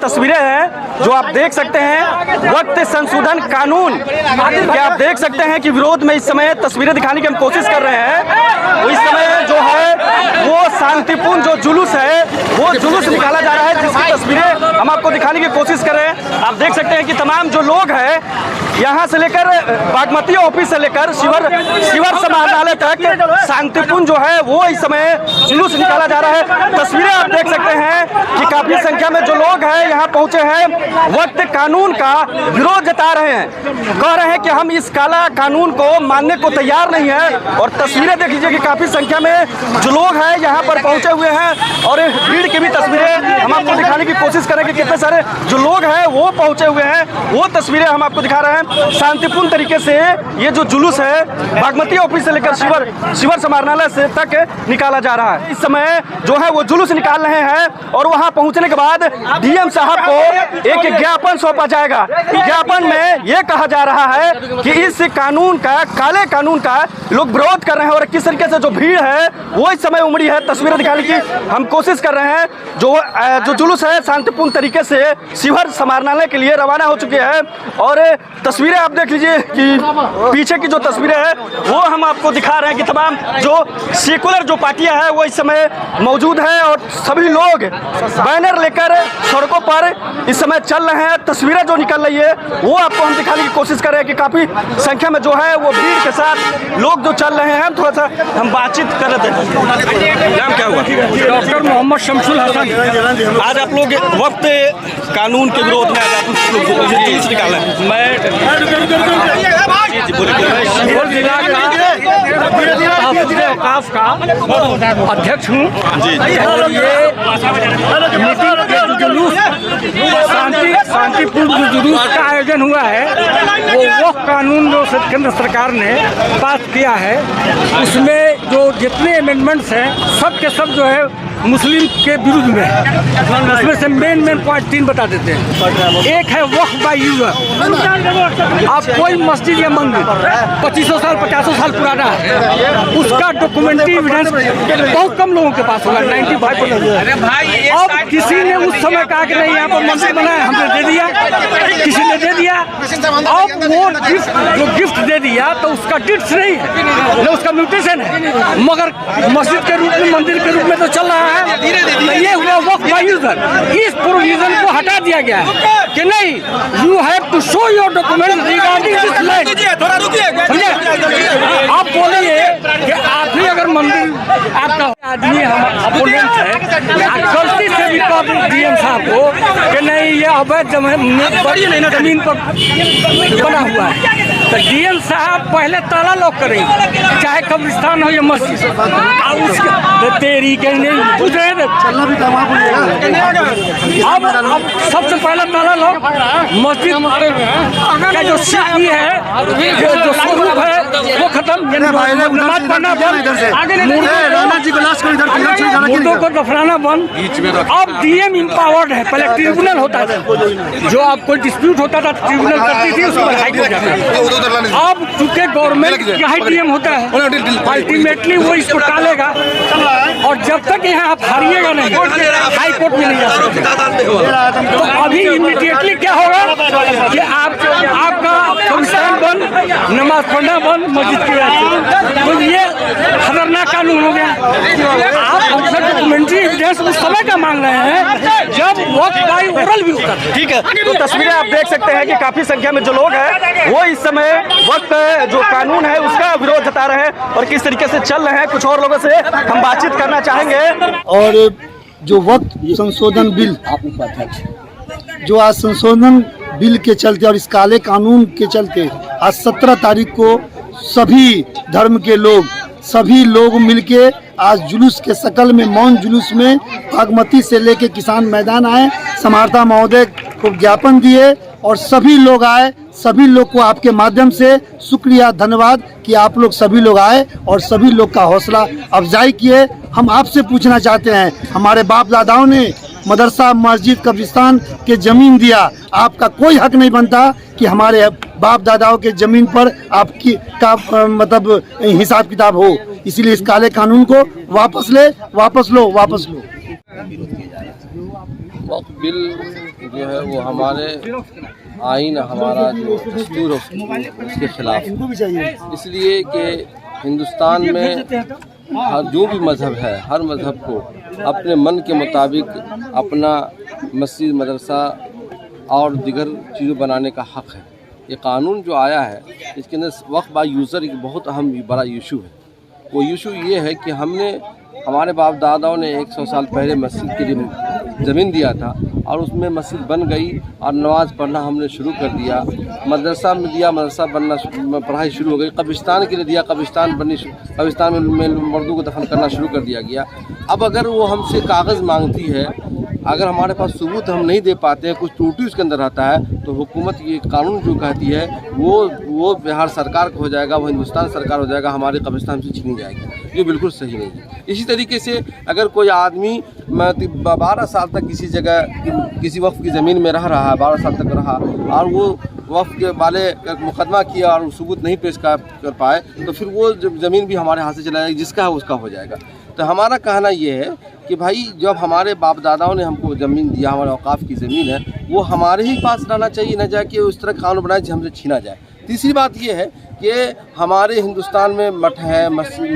तस्वीरें हैं जो आप देख सकते हैं। वक्त संशोधन कानून क्या आप देख सकते हैं कि विरोध में इस समय तस्वीरें दिखाने की हम कोशिश कर रहे हैं। वो इस समय जो है वो शांतिपूर्ण जो जुलूस है वो जुलूस निकाला जा रहा है, जिसकी तस्वीरें हम आपको दिखाने की कोशिश कर रहे हैं। आप देख सकते हैं कि तमाम जो लोग हैं यहाँ से लेकर बागमती ऑफिस से लेकर शिवर समाहरणालय तक शांतिपूर्ण जो है वो इस समय जुलूस निकाला जा रहा है। तस्वीरें आप देख सकते हैं कि काफी संख्या में जो लोग हैं यहाँ पहुंचे हैं, वक्त कानून का विरोध जता रहे हैं, कह रहे हैं कि हम इस काला कानून को मानने को तैयार नहीं है। और तस्वीरें देख लीजिए कि काफी संख्या में जो लोग हैं यहाँ पर पहुंचे हुए हैं और भीड़ की भी तस्वीरें हम आपको दिखाने की कोशिश करेंगे। कितने सारे जो लोग हैं वो पहुंचे हुए हैं, वो तस्वीरें हम आपको दिखा रहे हैं। शांतिपूर्ण तरीके से ये जो जुलूस है बागमती ऑफिस से लेकर शिवर समाहरणालय से तक निकाला जा रहा है। इस समय जो है वो जुलूस निकाल रहे हैं और वहां पहुंचने के बाद डीएम साहब को एक ज्ञापन सौंपा जाएगा। ज्ञापन में ये कहा जा रहा है कि इस कानून का, काले कानून का लोग विरोध कर रहे हैं और किस तरीके से जो भीड़ है वो इस समय उमड़ी है। तस्वीरें दिखाने की हम कोशिश कर रहे हैं। जो जुलूस है शांतिपूर्ण तरीके से शिवर समाहरणालय के लिए रवाना हो चुके हैं और तस्वीरें आप देख लीजिए कि पीछे की जो तस्वीरें हैं वो हम आपको दिखा रहे हैं कि तमाम जो सेकुलर जो पार्टियां हैं वो इस समय मौजूद हैं और सभी लोग बैनर लेकर सड़कों पर इस समय चल रहे हैं। तस्वीरें जो निकल रही है वो आपको हम दिखाने की कोशिश कर रहे हैं कि काफ़ी संख्या में जो है वो भीड़ के साथ लोग जो चल रहे हैं। थोड़ा सा हम बातचीत कर रहे थे। नाम क्या हुआ? डॉक्टर मोहम्मद शमसुल हसन। आज आप लोग वक्त कानून के विरोध में आज आप लोग जुलूस निकाला है। मैं सीहोर जिला का अवकाश का अध्यक्ष हूँ और ये जुलूस शांतिपूर्ण जो जुलूस का आयोजन हुआ है वो कानून जो केंद्र सरकार ने पास किया है उसमें जो जितने अमेंडमेंट्स हैं सब के सब जो है मुस्लिम के विरुद्ध में है। उसमें से मेन पॉइंट 3 बता देते हैं। एक है वक्फ बाय यूजर। आप कोई मस्जिद या मंदिर 2500 साल 50 साल पुराना है, उसका डॉक्यूमेंट्री एविडेंस बहुत कम लोगों के पास होगा, 95%। अब किसी ने उस समय कहा कि नहीं यहाँ पर मंदिर बना है, हमने दे दिया, किसी ने दे दिया। अब वो जो गिफ्ट दे दिया तो उसका डिट्स नहीं है न उसका म्यूटेशन है, मगर मस्जिद के रूप में मंदिर के रूप में तो चल रहा है। तो ये हुआ वक्फ बाय यूजर। इस प्रोविजन को हटा दिया गया है कि नहीं, you have to show your document regarding this land. आप बोलिए कि आप ही अगर मंदिर आपका आदमी हम अपोनेंट है, गलती से भी कह डीएम साहब को कि नहीं ये अवैध जमीन पर बना हुआ है, तो डीएम साहब पहले ताला लॉक करेंगे, चाहे कब्रिस्तान हो या मस्जिद। उसके तेरी के नहीं पूछ रहे थे अब सबसे पहले ताला लॉक मस्जिद का जो सीढ़ी है जो स्वरूप है वो खत्म, नमाज पढ़ना बंद, मुर्दों को दफनाना बंद। अब डीएम इम्पावर्ड है, पहले ट्रिब्यूनल होता था, जो आप कोई डिस्प्यूट होता था ट्रिब्यूनल करती थी, उसके बाद हाई कोर्ट जाता है। अब चूंकि गवर्नमेंट का हाई डीएम होता है, अल्टीमेटली वो इसको टालेगा और जब तक यहाँ आप हारिएगा नहीं हाई कोर्ट में नहीं जा सकते। तो अभी इमीडिएटली क्या होगा कि आपका कब्रिस्तान बंद, नमाज पढ़ना बंद मस्जिद की वजह से, तो ये खतरनाक कानून हो गया। आप डॉक्यूमेंट्री एविडेंस उस समय का मांग रहे हैं जब वक्त बाय ओरल भी होता है। ठीक है, तो तस्वीरें आप देख सकते हैं कि काफी संख्या में जो लोग हैं वो इस समय वक्त जो कानून है उसका विरोध जता रहे हैं और किस तरीके से चल रहे हैं। कुछ और लोगों से हम बातचीत करना चाहेंगे। और जो वक्त संशोधन बिल जो आज संशोधन बिल के चलते और इस काले कानून के चलते आज 17 तारीख को सभी धर्म के लोग, सभी लोग मिलके आज जुलूस के शकल में, मौन जुलूस में बागमती से लेके किसान मैदान आए, समाहर्ता महोदय को ज्ञापन दिए और सभी लोग आए। सभी लोग को आपके माध्यम से शुक्रिया, धन्यवाद कि आप लोग सभी लोग आए और सभी लोग का हौसला अफजाई किए। हम आपसे पूछना चाहते हैं, हमारे बाप दादाओं ने मदरसा, मस्जिद, कब्रिस्तान के ज़मीन दिया, आपका कोई हक नहीं बनता कि हमारे बाप दादाओं के ज़मीन पर आपकी का मतलब हिसाब किताब हो। इसलिए इस काले कानून को वापस लो। वक्फ बिल जो है वो हमारे आइन, हमारा जो दस्तूर है उसके खिलाफ है। इसलिए कि हिंदुस्तान में जो भी मज़हब है, हर मज़हब को अपने मन के मुताबिक अपना मस्जिद, मदरसा और दिगर चीज़ों बनाने का हक़ है। ये कानून जो आया है इसके अंदर वक्फ बाय यूज़र एक बहुत अहम बड़ा इशू है। वो इशू ये है कि हमारे बाप दादाओं ने 100 साल पहले मस्जिद के लिए ज़मीन दिया था और उसमें मस्जिद बन गई और नमाज़ पढ़ना हमने शुरू कर दिया। मदरसा में दिया, मदरसा बनना, पढ़ाई शुरू हो गई। कब्रिस्तान के लिए दिया, कब्रिस्तान में मर्दों को दफन करना शुरू कर दिया गया। अब अगर वो हमसे कागज़ मांगती है, अगर हमारे पास सबूत हम नहीं दे पाते हैं, कुछ त्रुटि उसके अंदर रहता है, तो हुकूमत ये कानून जो कहती है वो बिहार सरकार का हो जाएगा, वो हिंदुस्तान सरकार हो जाएगा, हमारे कब्रिस्तान से छीनी जाएगी। ये बिल्कुल सही नहीं है। इसी तरीके से अगर कोई आदमी 12 साल तक किसी जगह किसी वक्फ की ज़मीन में रह रहा है, 12 साल तक रहा और वो वक्फ के वाले मुकदमा किया और सबूत नहीं पेश कर पाए, तो फिर वो ज़मीन भी हमारे हाथ से चला जाएगी, जिसका है उसका हो जाएगा। तो हमारा कहना ये है कि भाई जब हमारे बाप दादाओं ने हमको ज़मीन दिया, हमारे औकाफ की ज़मीन है, वो हमारे ही पास रहना चाहिए, न जाके उस तरह कानून बनाए जिससे हमसे छीना जाए। तीसरी बात ये है कि हमारे हिंदुस्तान में मठ है, मस्जिद,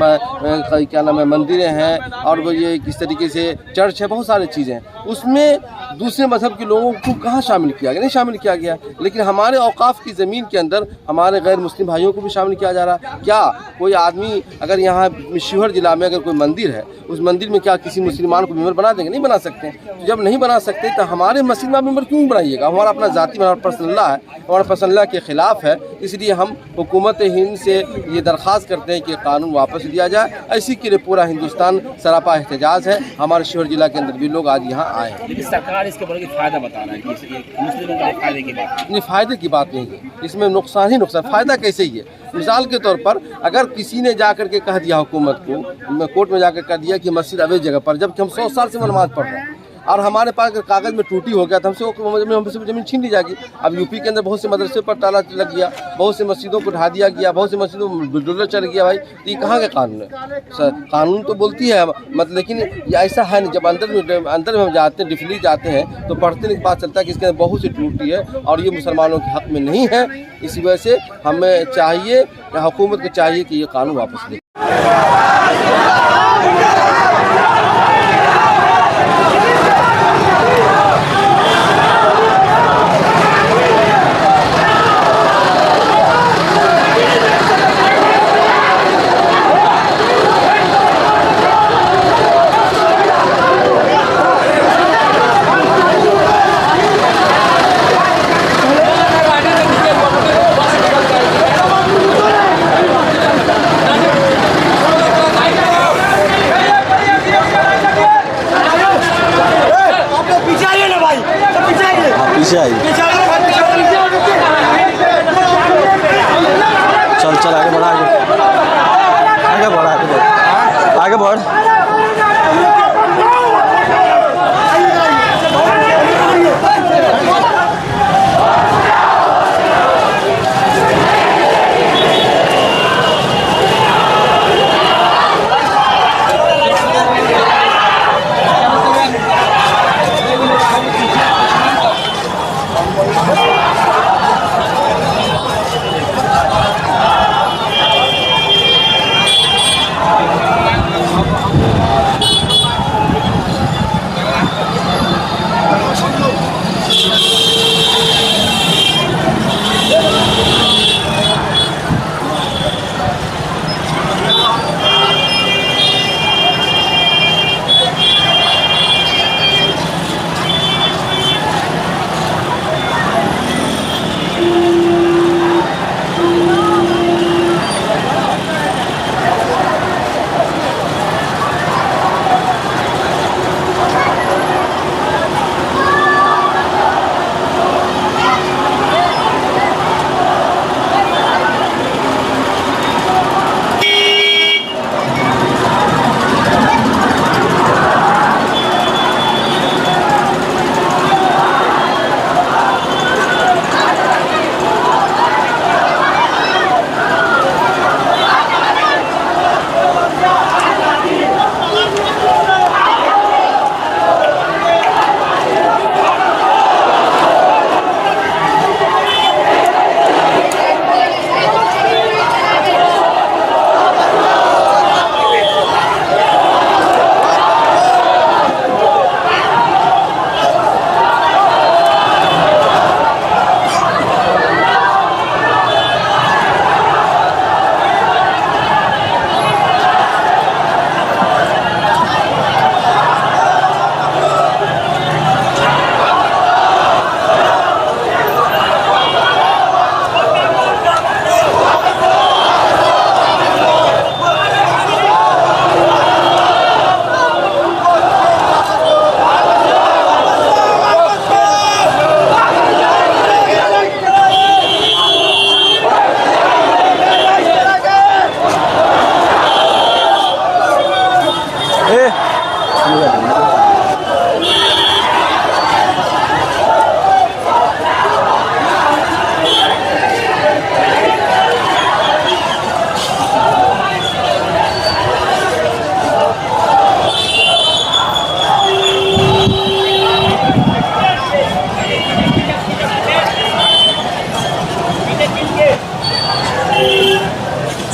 क्या नाम है, मंदिरें हैं और वो ये किस तरीके से चर्च है, बहुत सारी चीज़ें हैं। उसमें दूसरे मज़हब के लोगों को कहाँ शामिल किया गया? नहीं शामिल किया गया। लेकिन हमारे औकाफ की ज़मीन के अंदर हमारे गैर मुस्लिम भाइयों को भी शामिल किया जा रहा है। क्या कोई आदमी अगर यहाँ शिवहर ज़िला में अगर कोई मंदिर है, उस मंदिर में क्या किसी मुसलमान को मेंबर बना देंगे? नहीं बना सकते। तो जब नहीं बना सकते तो हमारे मस्जिद में मेंबर क्यों बनाइएगा? हमारा अपना ज़ाती, हमारा पर्सनल है, हमारा पर्सनल के ख़िलाफ़ है। इसलिए हम हुकूमत हिंद से ये दरख्वास्त करते हैं कि कानून वापस लिया जाए। ऐसी के लिए पूरा हिंदुस्तान सरापा एहतजाज है। हमारे शिवहर जिला के अंदर भी लोग आज यहाँ आए हैं। लेकिन सरकार इसके बड़े फ़ायदा बता रहा है कि मुस्लिमों के फ़ायदे की बात नहीं, फ़ायदे की बात नहीं है, इसमें नुकसान ही नुकसान। फ़ायदा कैसे ही है? मिसाल के तौर पर अगर किसी ने जा कर के कह दिया हुकूमत को, कोर्ट में जाकर कह दिया कि मस्जिद अवैध जगह पर, जबकि हम 100 साल से नमाज़ पढ़ रहे हैं और हमारे पास अगर कागज़ में टूटी हो गया तो हमसे ज़मीन छीन ली जाएगी। अब यूपी के अंदर बहुत से मदरसे पर ताला लग गया, बहुत से मस्जिदों को ढा दिया गया, बहुत से मस्जिदों में बुलडोजर चल गया। भाई तो ये कहाँ का कानून है? कानून तो बोलती है मतलब, लेकिन ये ऐसा है नहीं। जब अंदर में हम जाते हैं, डिफली जाते हैं, तो पढ़ते नहीं पता चलता कि इसके अंदर बहुत सी टूटी है और ये मुसलमानों के हक़ में नहीं है। इसी वजह से हमें चाहिए, हुकूमत को चाहिए कि ये कानून वापस ले। पीछे आइए, चल आगे बढ़ा, आगे बढ़, आगे बढ़।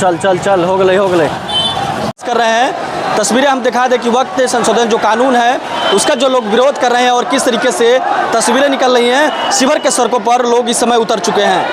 चल चल चल हो गए कर रहे हैं। तस्वीरें हम दिखा दें कि वक्त संशोधन जो कानून है उसका जो लोग विरोध कर रहे हैं और किस तरीके से तस्वीरें निकल रही हैं। शिविर के सड़कों पर लोग इस समय उतर चुके हैं।